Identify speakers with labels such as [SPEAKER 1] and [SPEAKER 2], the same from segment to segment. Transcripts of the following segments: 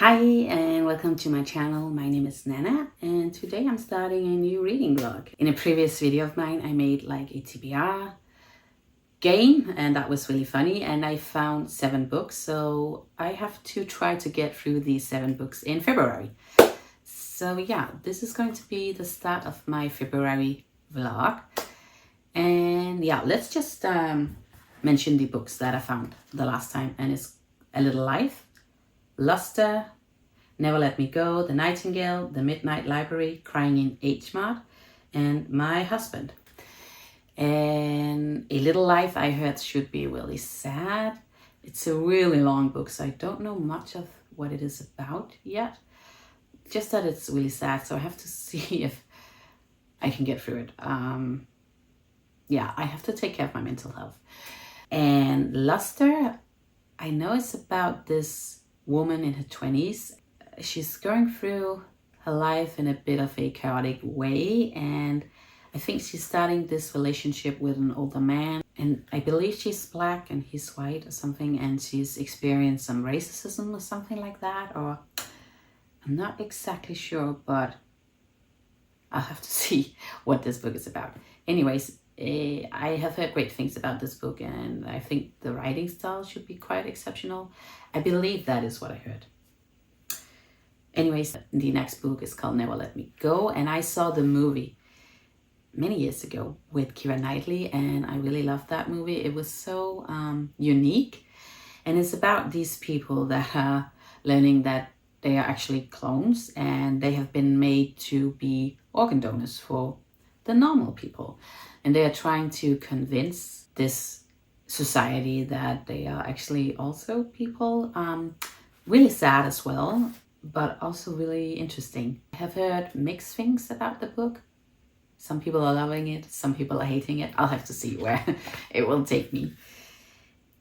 [SPEAKER 1] Hi and welcome to my channel. My name is Nana and today I'm starting a new reading vlog. In a previous video of mine I made like a TBR game and that was really funny, and I found 7 books, so I have to try to get through these 7 books in February. So yeah, this is going to be the start of my February vlog, and yeah, let's just mention the books that I found the last time, and it's A Little Life, Luster, Never Let Me Go, The Nightingale, The Midnight Library, Crying in Mart, and My Husband. And A Little Life I heard should be really sad. It's a really long book, so I don't know much of what it is about yet. Just that it's really sad, so I have to see if I can get through it. Yeah, I have to take care of my mental health. And Luster, I know it's about this woman in her 20s. She's going through her life in a bit of a chaotic way, and I think she's starting this relationship with an older man, and I believe she's black and he's white or something, and she's experienced some racism or something like that, or I'm not exactly sure, but I'll have to see what this book is about. Anyways, I have heard great things about this book, and I think the writing style should be quite exceptional. I believe that is what I heard. Anyways, the next book is called Never Let Me Go, and I saw the movie many years ago with Keira Knightley, and I really loved that movie. It was so unique, and it's about these people that are learning that they are actually clones, and they have been made to be organ donors for the normal people, and they are trying to convince this society that they are actually also people. Really sad as well, but also really interesting. I have heard mixed things about the book. Some people are loving it, some people are hating it. I'll have to see where it will take me.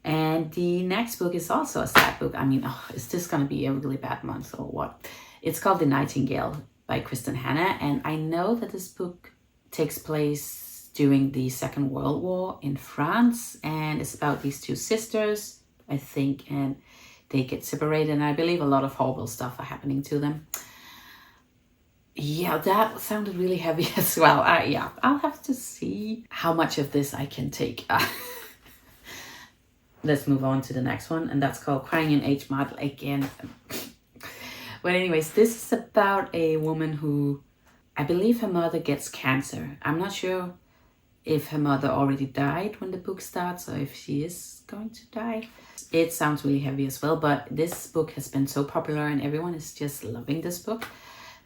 [SPEAKER 1] And the next book is also a sad book. I mean, is this going to be a really bad month or what? It's called The Nightingale by Kristin, and I know that this book takes place during the Second World War in France, and it's about these 2 sisters, I think, and they get separated, and I believe a lot of horrible stuff are happening to them. Yeah, that sounded really heavy as well. Yeah, I'll have to see how much of this I can take. Let's move on to the next one, and that's called Crying in Mart again. But anyways, this is about a woman who, I believe her mother gets cancer. I'm not sure if her mother already died when the book starts or if she is going to die. It sounds really heavy as well, but this book has been so popular and everyone is just loving this book,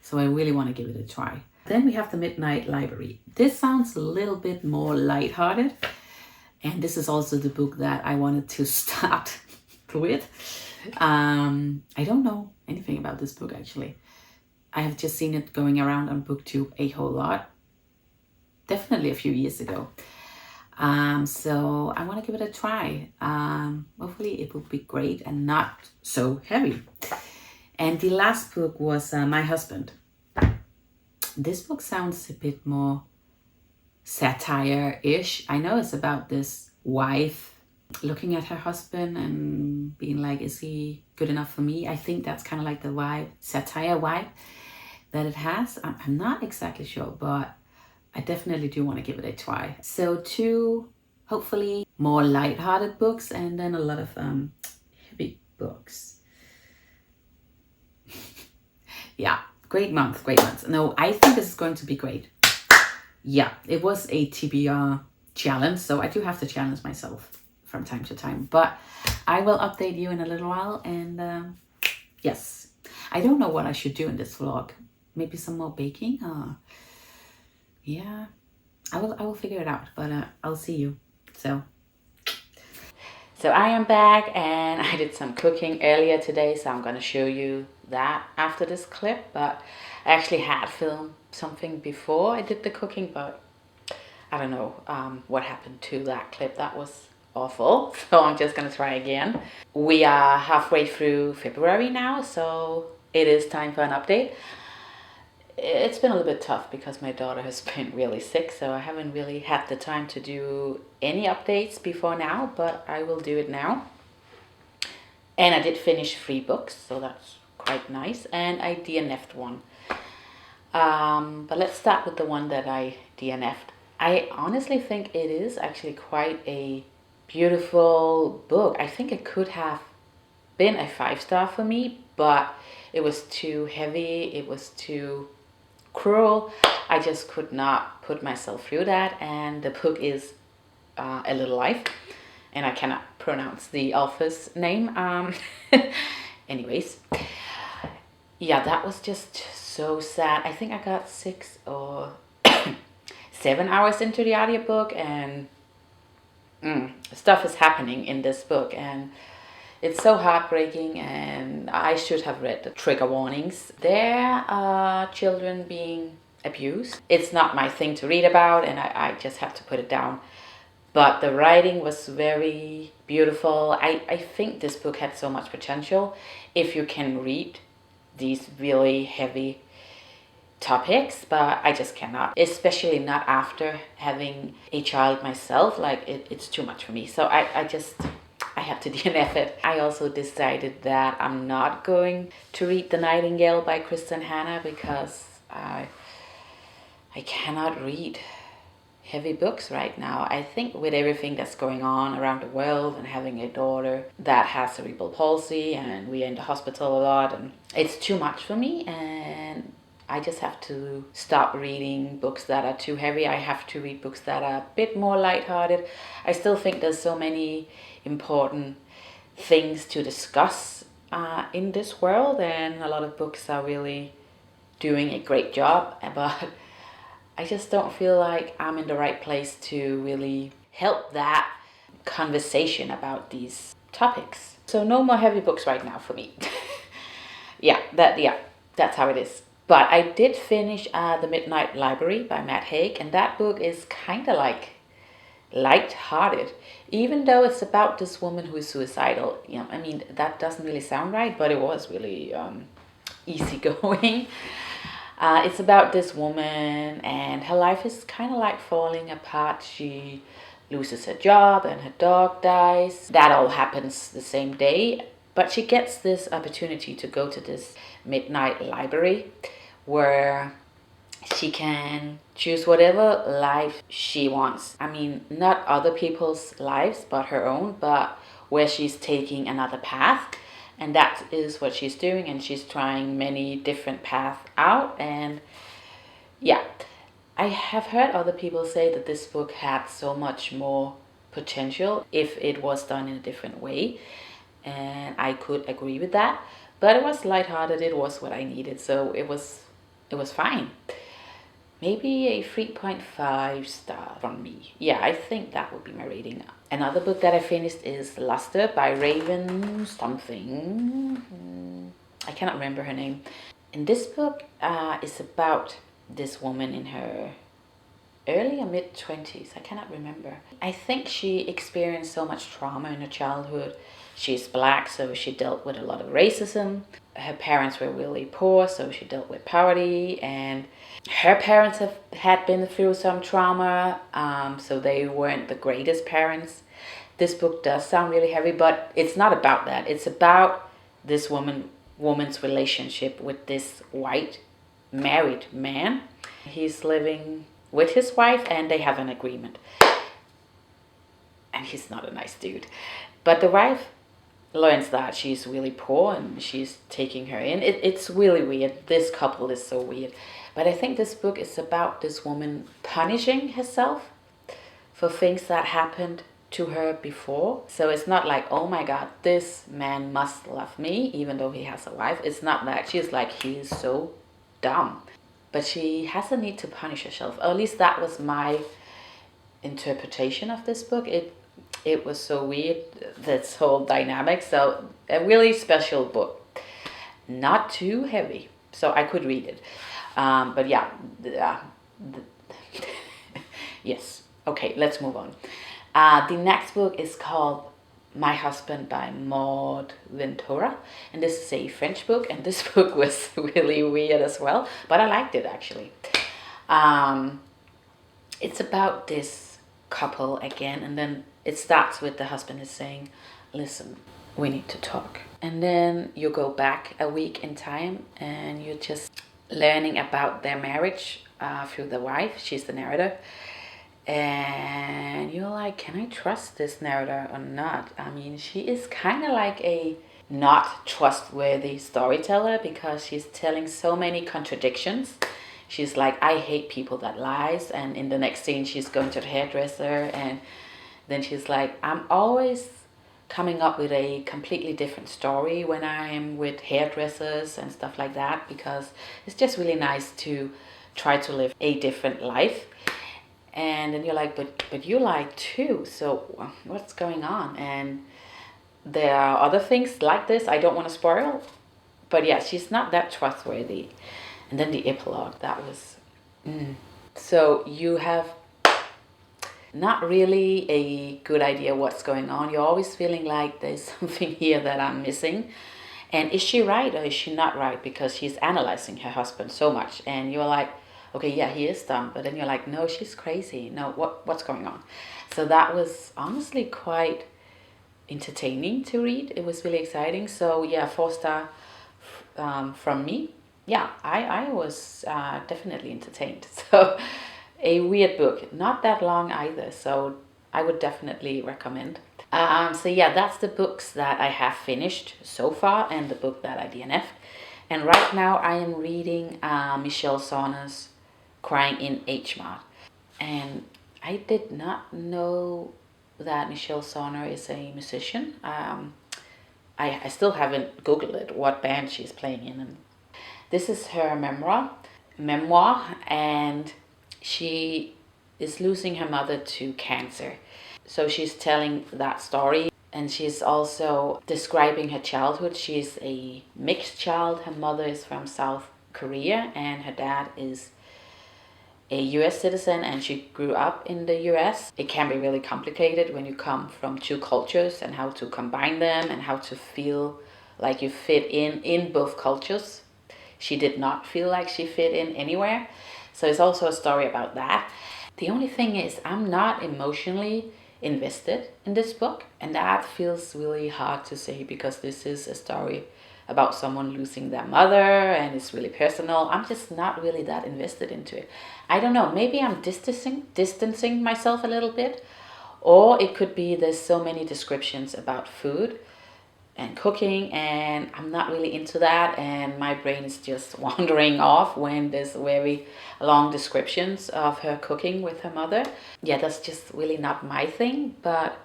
[SPEAKER 1] so I really want to give it a try. Then we have The Midnight Library. This sounds a little bit more lighthearted, and this is also the book that I wanted to start with. I don't know anything about this book actually. I have just seen it going around on BookTube a whole lot. Definitely a few years ago. So I want to give it a try. Hopefully it will be great and not so heavy. And the last book was My Husband. This book sounds a bit more satire-ish. I know it's about this wife looking at her husband and being like, is he good enough for me? I think that's kind of like the vibe, satire vibe that it has. I'm not exactly sure, but I definitely do want to give it a try. So 2 hopefully more light-hearted books, and then a lot of heavy books. Yeah, great month, great month. No, I think this is going to be great. Yeah, it was a TBR challenge, so I do have to challenge myself from time to time. But I will update you in a little while, and yes. I don't know what I should do in this vlog. Maybe some more baking? Yeah, I will figure it out, but I'll see you. So I am back, and I did some cooking earlier today, so I'm gonna show you that after this clip. But I actually had filmed something before I did the cooking, but I don't know what happened to that clip. That was awful, so I'm just gonna try again. We are halfway through February now, so it is time for an update. It's been a little bit tough because my daughter has been really sick, so I haven't really had the time to do any updates before now, but I will do it now. And I did finish 3 books, so that's quite nice, and I DNF'd one. But let's start with the one that I DNF'd. I honestly think it is actually quite a beautiful book. I think it could have been a 5-star for me, but it was too heavy, it was too cruel. I just could not put myself through that, and the book is A Little Life, and I cannot pronounce the author's name. Anyways, yeah, that was just so sad. I think I got 6 or 7 hours into the audiobook, and stuff is happening in this book, and it's so heartbreaking, and I should have read the trigger warnings. There are children being abused. It's not my thing to read about, and I just have to put it down. But the writing was very beautiful. I think this book had so much potential if you can read these really heavy topics, but I just cannot, especially not after having a child myself. Like it's too much for me. So I have to DNF it. I also decided that I'm not going to read The Nightingale by Kristin Hannah because I cannot read heavy books right now. I think with everything that's going on around the world and having a daughter that has cerebral palsy and we're in the hospital a lot, and it's too much for me, and I just have to stop reading books that are too heavy. I have to read books that are a bit more lighthearted. I still think there's so many important things to discuss in this world, and a lot of books are really doing a great job, but I just don't feel like I'm in the right place to really help that conversation about these topics. So no more heavy books right now for me. That's how it is. But I did finish The Midnight Library by Haig, and that book is kind of like light-hearted, even though it's about this woman who is suicidal. I mean, that doesn't really sound right, but it was really easygoing. It's about this woman, and her life is kind of like falling apart. She loses her job and her dog dies. That all happens the same day, but she gets this opportunity to go to this midnight library where she can choose whatever life she wants. I mean, not other people's lives, but her own, but where she's taking another path. And that is what she's doing, and she's trying many different paths out. And yeah, I have heard other people say that this book had so much more potential if it was done in a different way. And I could agree with that. But it was lighthearted, it was what I needed, so it was fine. Maybe a 3.5 star from me. Yeah, I think that would be my rating. Another book that I finished is Luster by Raven something. I cannot remember her name. And this book is about this woman in her early or mid-20s. I cannot remember. I think she experienced so much trauma in her childhood. She's black, so she dealt with a lot of racism. Her parents were really poor, so she dealt with poverty, and her parents had been through some trauma, so they weren't the greatest parents. This book does sound really heavy, but it's not about that. It's about this woman's relationship with this white married man. He's living with his wife, and they have an agreement. And he's not a nice dude. But the wife learns that she's really poor, and she's taking her in. It's really weird. This couple is so weird. But I think this book is about this woman punishing herself for things that happened to her before. So it's not like, oh my God, this man must love me, even though he has a wife. It's not that. She's like, he is so dumb. But she has a need to punish herself. Or at least that was my interpretation of this book. It was so weird, this whole dynamic. So a really special book. Not too heavy, so I could read it. But yeah, yes. Okay, let's move on. The next book is called My Husband by Ventura, and this is a French book, and this book was really weird as well, but I liked it actually. It's about this couple again, and then it starts with the husband is saying, listen, we need to talk. And then you go back a week in time and you're just learning about their marriage through the wife. She's the narrator. And you're like, can I trust this narrator or not? I mean, she is kind of like a not trustworthy storyteller because she's telling so many contradictions. She's like, I hate people that lies. And in the next scene, she's going to the hairdresser. And then she's like, I'm always coming up with a completely different story when I'm with hairdressers and stuff like that, because it's just really nice to try to live a different life. And then you're like, but you lie too, so what's going on? And there are other things like this I don't want to spoil, but yeah, she's not that trustworthy. And then the epilogue, that was so you have not really a good idea what's going on. You're always feeling like there's something here that I'm missing. And is she right or is she not right? Because she's analyzing her husband so much. And you're like, okay, yeah, he is dumb. But then you're like, no, she's crazy. No, what's going on? So that was honestly quite entertaining to read. It was really exciting. So yeah, 4-star from me. Yeah, I was definitely entertained. So a weird book, not that long either, so I would definitely recommend. So yeah, that's the books that I have finished so far and the book that I DNF'd. And right now I am reading Michelle Zauner's Crying in Mart. And I did not know that Michelle Zauner is a musician. I still haven't Googled it, what band she's playing in. And this is her memoir, and she is losing her mother to cancer. So she's telling that story, and she's also describing her childhood. She's a mixed child. Her mother is from South Korea and her dad is a US citizen, and she grew up in the US. It can be really complicated when you come from two cultures and how to combine them and how to feel like you fit in both cultures. She did not feel like she fit in anywhere. So it's also a story about that. The only thing is I'm not emotionally invested in this book, and that feels really hard to say because this is a story about someone losing their mother and it's really personal. I'm just not really that invested into it. I don't know, maybe I'm distancing myself a little bit, or it could be there's so many descriptions about food and cooking and I'm not really into that, and my brain is just wandering off when there's very long descriptions of her cooking with her mother. Yeah, that's just really not my thing, but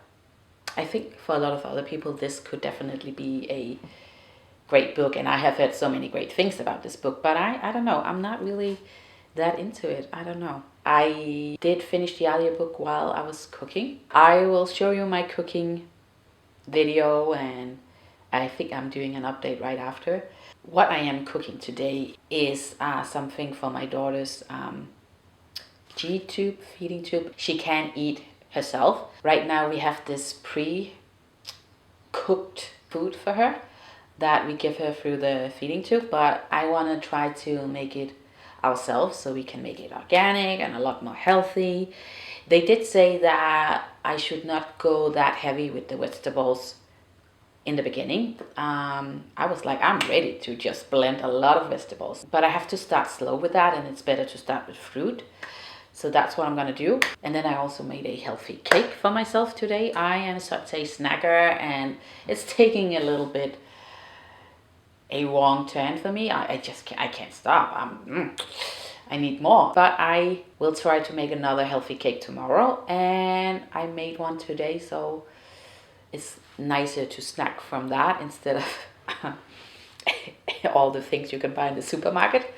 [SPEAKER 1] I think for a lot of other people this could definitely be a great book, and I have heard so many great things about this book, but I don't know, I'm not really that into it. I don't know. I did finish the audiobook while I was cooking. I will show you my cooking video, and I think I'm doing an update right after. What I am cooking today is something for my daughter's G-tube, feeding tube. She can't eat herself. Right now we have this pre-cooked food for her that we give her through the feeding tube, but I want to try to make it ourselves so we can make it organic and a lot more healthy. They did say that I should not go that heavy with the vegetables in the beginning. I was like, I'm ready to just blend a lot of vegetables, but I have to start slow with that, and it's better to start with fruit. So that's what I'm gonna do. And then I also made a healthy cake for myself today. I am such a snacker, and it's taking a little bit a wrong turn for me. I can't stop. I need more. But I will try to make another healthy cake tomorrow, and I made one today, so it's nicer to snack from that instead of all the things you can buy in the supermarket.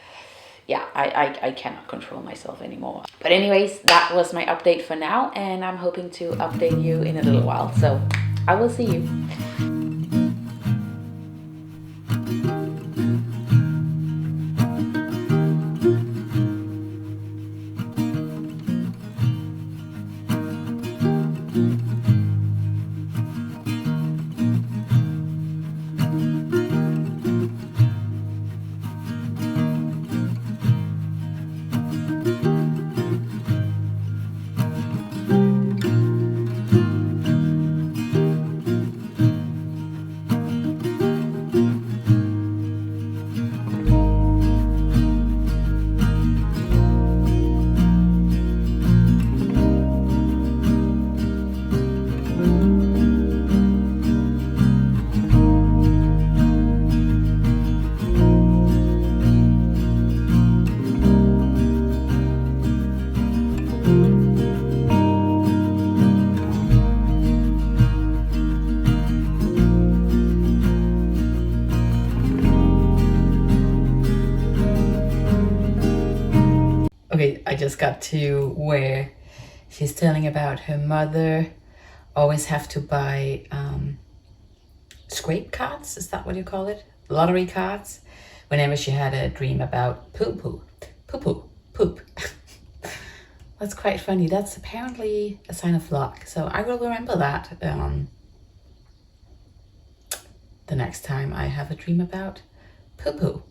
[SPEAKER 1] Yeah, I cannot control myself anymore. But anyways, that was my update for now, and I'm hoping to update you in a little while. So I will see you. Okay, I just got to where she's telling about her mother always have to buy scrape cards, is that what you call it? Lottery cards, whenever she had a dream about poop. That's quite funny. That's apparently a sign of luck. So I will remember that the next time I have a dream about poo.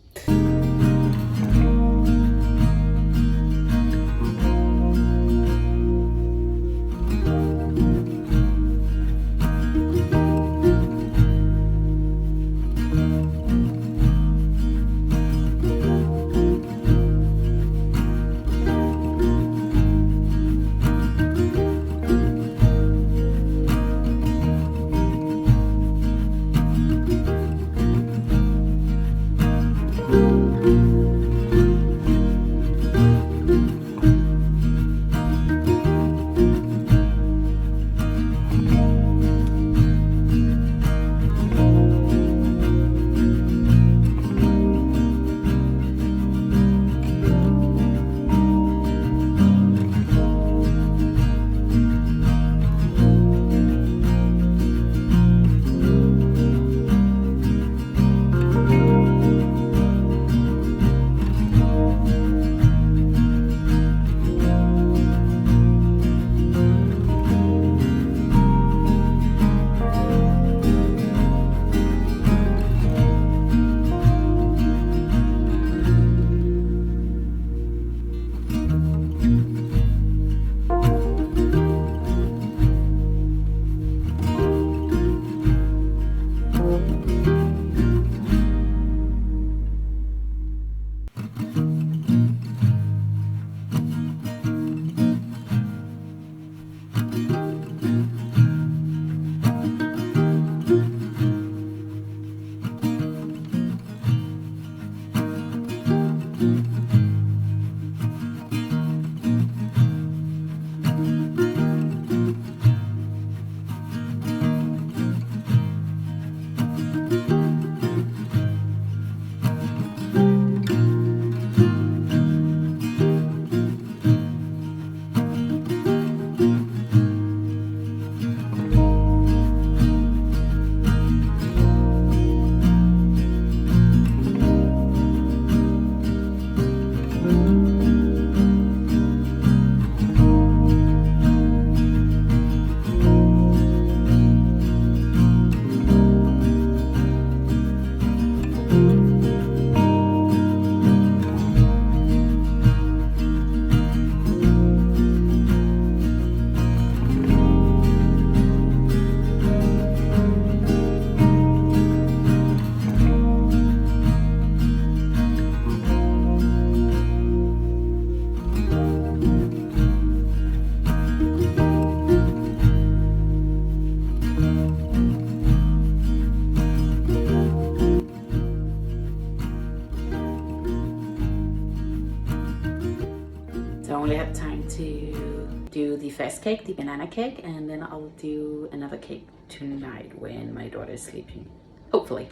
[SPEAKER 1] only have time to do the first cake, the banana cake, and then I'll do another cake tonight when my daughter is sleeping. Hopefully,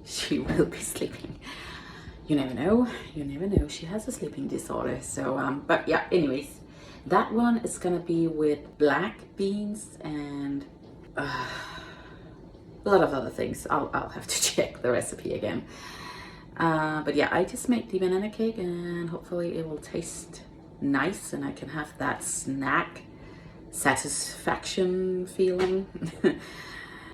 [SPEAKER 1] she will be sleeping. You never know. You never know. She has a sleeping disorder. So, but yeah, anyways, that one is gonna be with black beans and a lot of other things. I'll have to check the recipe again. But yeah, I just made the banana cake and hopefully it will taste nice and I can have that snack satisfaction feeling.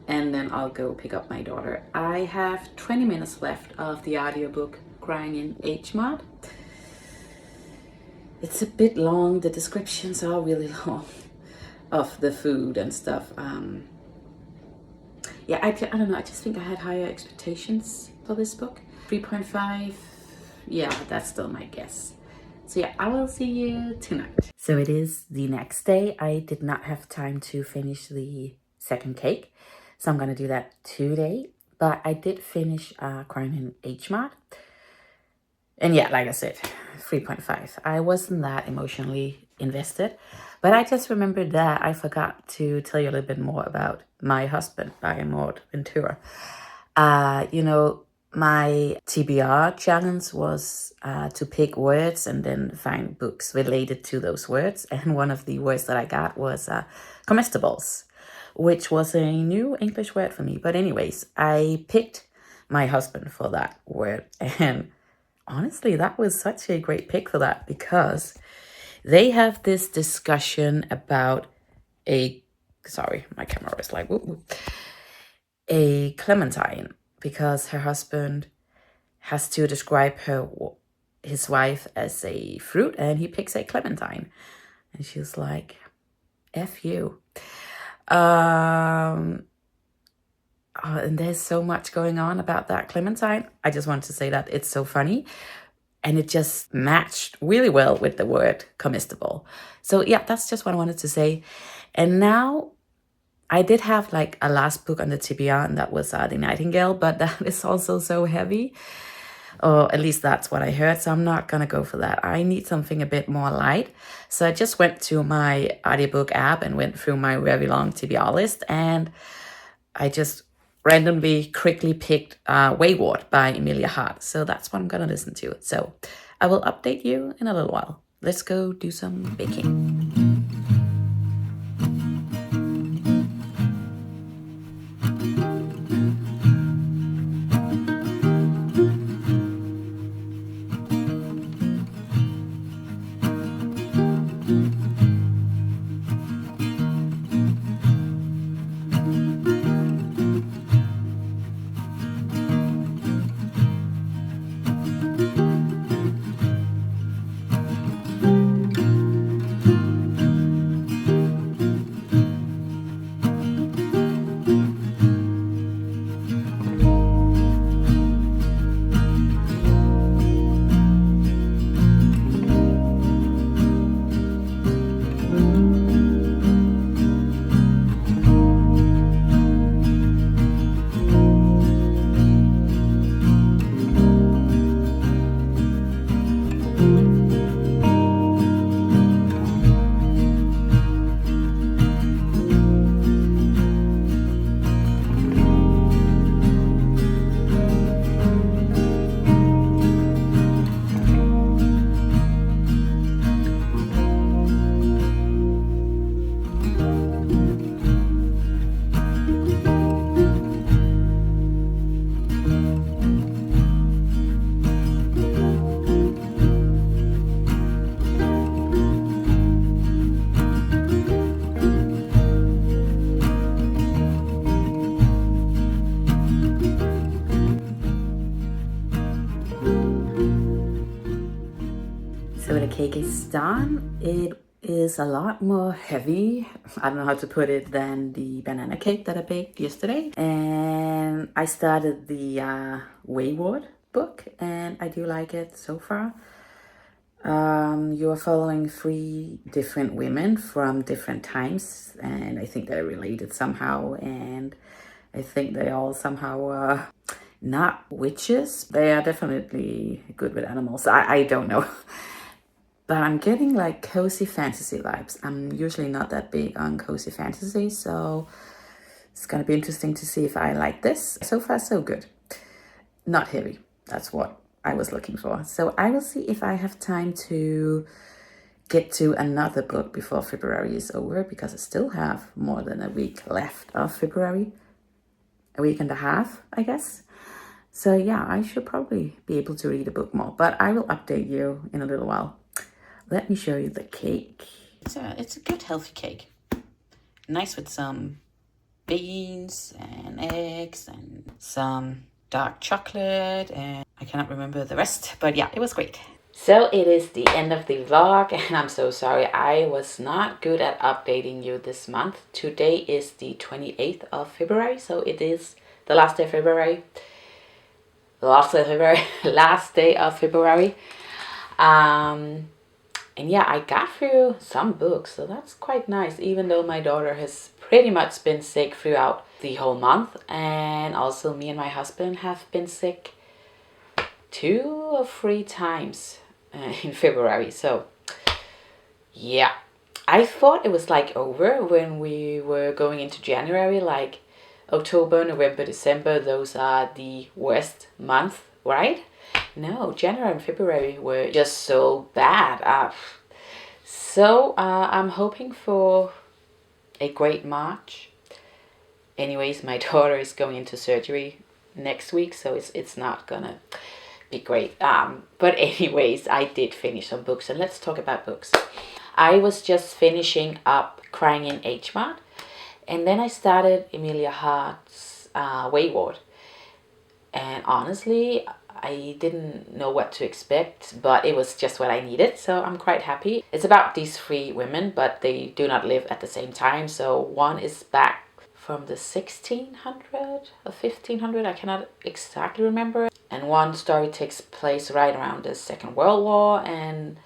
[SPEAKER 1] And then I'll go pick up my daughter. I have 20 minutes left of the audiobook Crying in Mart. It's a bit long, the descriptions are really long of the food and stuff. Yeah, I don't know, I just think I had higher expectations for this book. 3.5, yeah, that's still my guess. So yeah, I will see you tonight. So it is the next day. I did not have time to finish the second cake, so I'm gonna do that today. But I did finish Crying in Mart. And yeah, like I said, 3.5. I wasn't that emotionally invested, but I just remembered that I forgot to tell you a little bit more about My Husband by Ventura. You know, My TBR challenge was to pick words and then find books related to those words. And one of the words that I got was comestibles, which was a new English word for me. But anyways, I picked my husband for that word. And honestly, that was such a great pick for that because they have this discussion about sorry, my camera is like, whoop, whoop, a clementine, because her husband has to describe his wife as a fruit and he picks a clementine. And she's like, F you. And there's so much going on about that clementine. I just want to say that it's so funny. And it just matched really well with the word comestible. So yeah, that's just what I wanted to say. And now I did have like a last book on the TBR, and that was The Nightingale, but that is also so heavy. Or at least that's what I heard, so I'm not gonna go for that. I need something a bit more light. So I just went to my audiobook app and went through my very long TBR list, and I just randomly quickly picked Weyward by Emilia Hart. So that's what I'm gonna listen to. So I will update you in a little while. Let's go do some baking. So the cake is done. It is a lot more heavy, I don't know how to put it, than the banana cake that I baked yesterday. And I started the Weyward book and I do like it so far. You are following 3 different women from different times, and I think they're related somehow, and I think they all somehow not witches. They are definitely good with animals. I don't know. But I'm getting like cozy fantasy vibes. I'm usually not that big on cozy fantasy, so it's gonna be interesting to see if I like this. So far, so good. Not heavy. That's what I was looking for. So I will see if I have time to get to another book before February is over, because I still have more than a week left of February. A week and a half, I guess. So yeah, I should probably be able to read a book more, but I will update you in a little while. Let me show you the cake. It's a good healthy cake. Nice with some beans and eggs and some dark chocolate, and I cannot remember the rest, but yeah, it was great. So it is the end of the vlog, and I'm so sorry I was not good at updating you this month. Today is the 28th of February, so it is the last day of February. Last day of February. And yeah, I got through some books, so that's quite nice, even though my daughter has pretty much been sick throughout the whole month. And also me and my husband have been sick 2 or 3 times in February. So yeah, I thought it was like over when we were going into January, like, October, November, December, those are the worst months, right? No, January and February were just so bad. I'm hoping for a great March. Anyways, my daughter is going into surgery next week, so it's not gonna be great. But anyways, I did finish some books, and let's talk about books. I was just finishing up Crying in Mart, and then I started Emilia Hart's Weyward. And honestly, I didn't know what to expect, but it was just what I needed, so I'm quite happy. It's about these three women, but they do not live at the same time. So one is back from the 1600 or 1500, I cannot exactly remember. And one story takes place right around the Second World War, and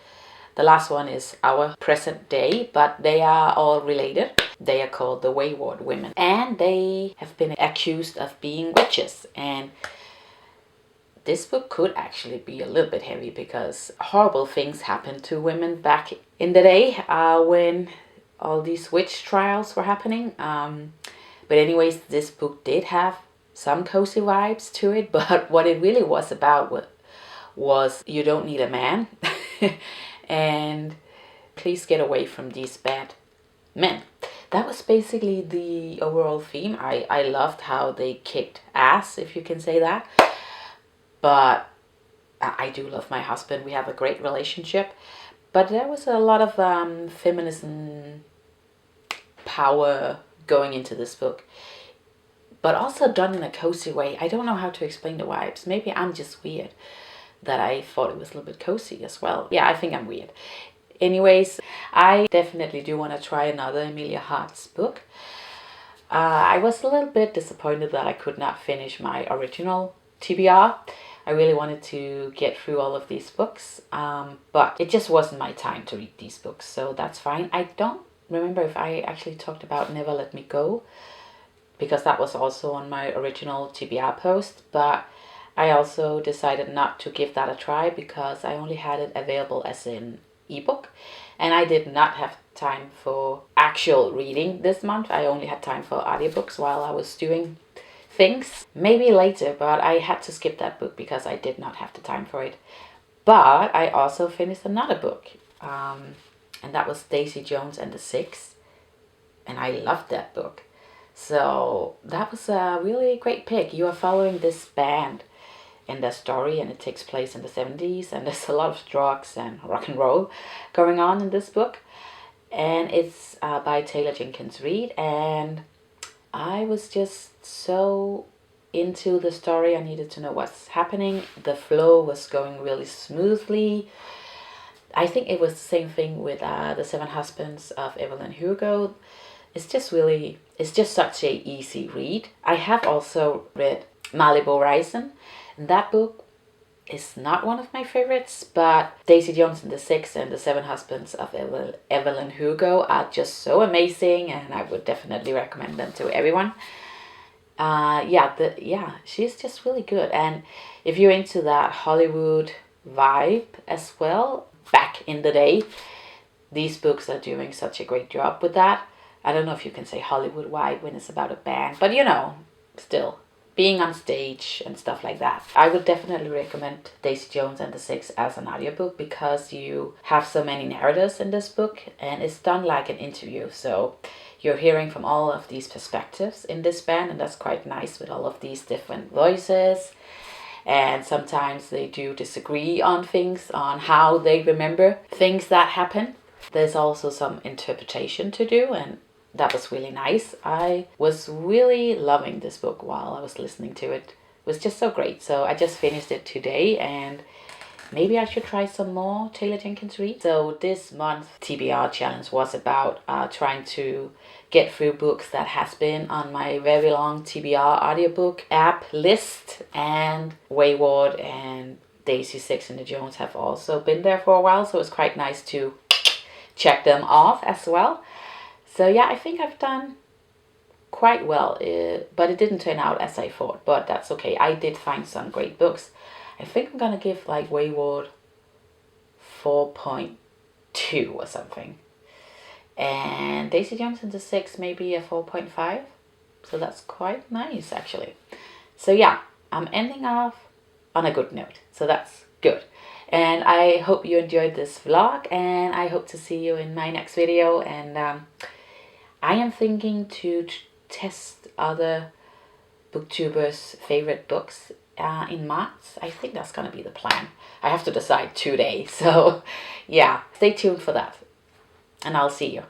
[SPEAKER 1] the last one is our present day, but they are all related. They are called the Weyward women, and they have been accused of being witches. And this book could actually be a little bit heavy because horrible things happened to women back in the day when all these witch trials were happening. But anyways, this book did have some cozy vibes to it, but what it really was about was you don't need a man and please get away from these bad men. That was basically the overall theme. I loved how they kicked ass, if you can say that. But I do love my husband. We have a great relationship. But there was a lot of feminism power going into this book. But also done in a cozy way. I don't know how to explain the vibes. Maybe I'm just weird that I thought it was a little bit cozy as well. Yeah, I think I'm weird. Anyways, I definitely do want to try another Emilia Hart's book. I was a little bit disappointed that I could not finish my original TBR. I really wanted to get through all of these books, but it just wasn't my time to read these books, so that's fine. I don't remember if I actually talked about Never Let Me Go, because that was also on my original TBR post, but I also decided not to give that a try because I only had it available as an ebook, and I did not have time for actual reading this month. I only had time for audiobooks while I was doing things. Maybe later, but I had to skip that book because I did not have the time for it. But I also finished another book, and that was Daisy Jones and the Six, and I loved that book. So that was a really great pick. You are following this band in their story, and it takes place in the 70s, and there's a lot of drugs and rock and roll going on in this book, and it's by Taylor Jenkins Reid, and I was just so into the story. I needed to know what's happening. The flow was going really smoothly. I think it was the same thing with the Seven Husbands of Evelyn Hugo. It's just such a easy read. I have also read Malibu Rising. That book is not one of my favorites, but Daisy Jones and the Six and the Seven Husbands of Evelyn Hugo are just so amazing, and I would definitely recommend them to everyone. She's just really good, and if you're into that Hollywood vibe as well, back in the day, these books are doing such a great job with that. I don't know if you can say Hollywood vibe when it's about a band, but still being on stage and stuff like that. I would definitely recommend Daisy Jones and the Six as an audiobook because you have so many narrators in this book, and it's done like an interview. So you're hearing from all of these perspectives in this band, and that's quite nice with all of these different voices. And sometimes they do disagree on things, on how they remember things that happen. There's also some interpretation to do, and that was really nice. I was really loving this book while I was listening to it. It was just so great. So I just finished it today, and maybe I should try some more Taylor Jenkins Reid. So this month TBR challenge was about trying to get through books that has been on my very long TBR audiobook app list, and Weyward and Daisy Six and the Jones have also been there for a while, so it's quite nice to check them off as well. So yeah, I think I've done quite well, but it didn't turn out as I thought, but that's okay. I did find some great books. I think I'm gonna give like Weyward 4.2 or something, and Daisy Jones and the Six maybe a 4.5. So that's quite nice, actually. So yeah, I'm ending off on a good note. So that's good. And I hope you enjoyed this vlog, and I hope to see you in my next video. And I am thinking to test other booktubers' favorite books in Mart. I think that's gonna be the plan. I have to decide today. So yeah, stay tuned for that. And I'll see you.